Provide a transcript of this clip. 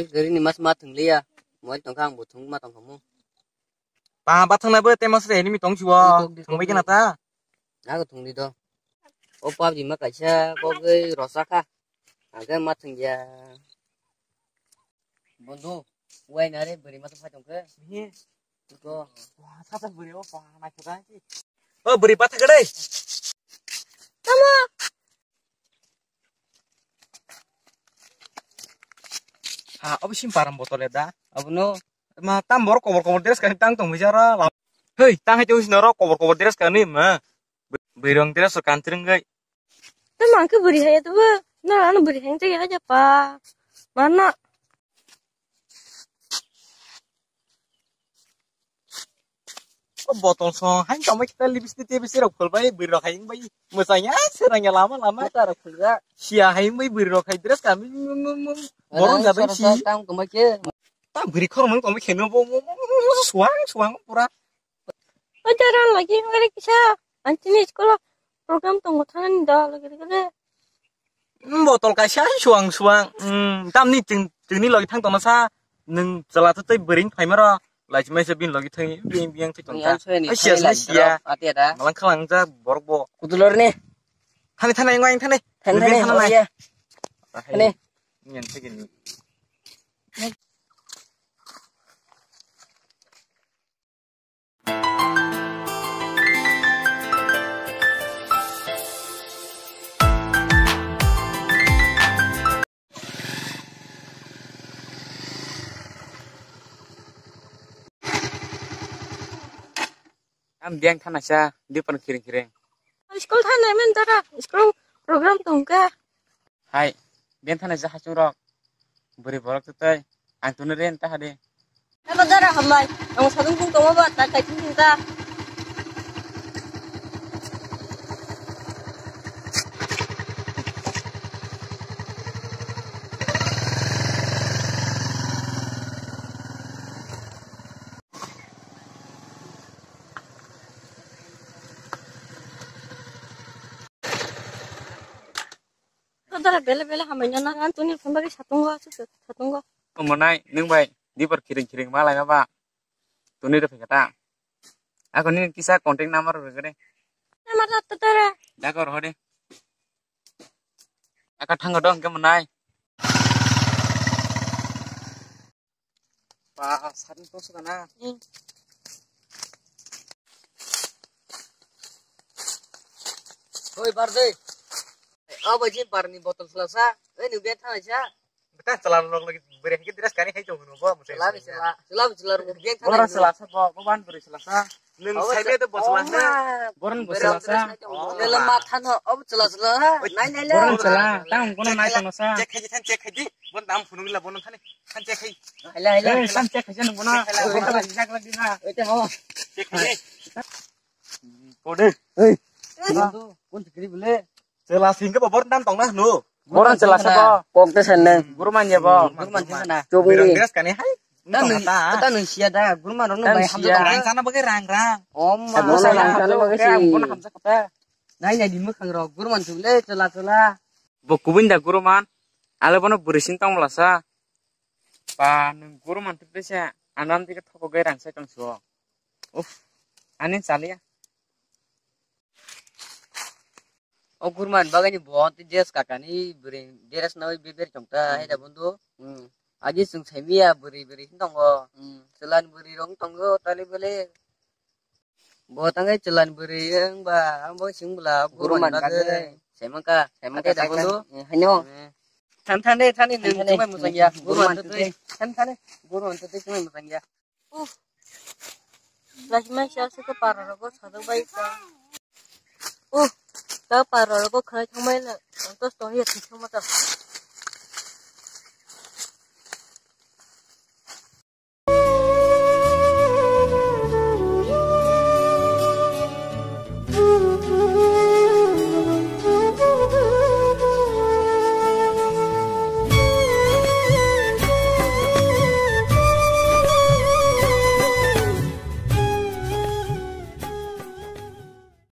Mỗi cái này mà thằng lia, mỗi tông khang một thùng mà tông không. Ba bắt thằng này bữa tem sẽ đi tông chùa, thằng mấy cái nào ta? Đã có thùng đi đâu? Opa gì mà cái xe có cái rosa kha, cái mà thằng già. Bondu, quay nè đấy, beri mà phải tông cái. Có. Sao sao beri apa? Naik ke aja. Beri patah ke deh. Sama. Apa sih parang botolnya dah? Apa no? Ma tam bor cover deres kan tang tong bicara. Hei, tang itu sinoro cover deres kan ni ma. Berong deres kantreng gai. Emang ke beri saya tuh, nah anu beri yang cek aja pak. Mana? Botol so, hanya kamu kita libis di TV sih rokol bayi beri rok hayang bayi. Masanya serangnya lama-lama. Kita rokol gak? Sia hayang bayi beri rok hay deres kami borong gak bayi sih. Tang kemana ke? Tak beri korang kamu kena suang pura. Ajaran lagi nggak kisah. Anci nih sekolah program tunggu tangan dah lagi kira. Botol kasih suang. Tam ni jeng ni lagi tang tong masa neng salah tu bering hay mera. Lagi macam bin lagi tang biang tu contoh. Sia. Hati ada. Malang kelang je borok bo. Kudulur nih. Thane yang lain thane. Thane. Thane. Yang segini. Biang tanah sah, dia pernah kiring. Sekolah tanah mentara, sekolah program tunggu. Hai, biang tanah sah curok. Beri borok tu tay, antun ren tah deh. Apa darah hamai? Yang satu pun kamu buat tak kayak cinta. Saudara bela hamanya nak antunin kembali satu enggak. Kemonai, neng baik, dia perkiring malah apa? Tuni dah kata. Aku ni kisah kontak nomor berapa? Nomor satu saudara. Dah kau roh deh. Aku tangga dong kemonai. Pas hari tu sekarang. Hoi barde. Apa sih parni botol selasa? Ini biar tanah aja. Betul, selalu lagi beri kita tidak sekali hai jauh nubo. Selar biar tanah. Orang selasa bawan beri selasa. Neng saya itu bos selasa. Boran bos selasa. Dalam mata no, apa selasa? Nai lah. Boran selasa. Tang kono nai tang selasa. Cek haji. Bon tam punung lah bonon thane. Kan cek hai. Halah. Sam cek haji nung bonon. Kita lagi jak lagi na. Itu mau. Cek haji. Kode. Hei. Pun segini boleh. Jelasin ke babor tam tong nah nu. Boran selasa po. Kok tu sana. Guru manja po. Guru manja sana. Coba ni. Beres kan hai. Kita nungsia dah. Guru mana orang bayi hamzah kata. Rang sana bagai rang. Om. Rang sana bagai si. Guru hamzah kata. Nai jadi mukang roh. Guru man sule celah. Bokubin dah guru man. Ale bono berisin tong melasa. Pan guru man tu desa. Anam tiket toko gai rang saya tong suo. Anin salia. Oh gurman bagani बहुत जेस kakani bering deras nawi beber chongta heda bundu aji sung semia beri tongo celan beri rong tongo tali bele botangai celan beri yang ba ambo sing bela gurman bagai semaka heda bundu hanyo thane ning cumai musangya gurman tutai thane gurman tutai cumai musangya Lajman siasa ke para rogo satu baik ka. Ka para rogo kaya cumai la. Antos toh ya tisung mata.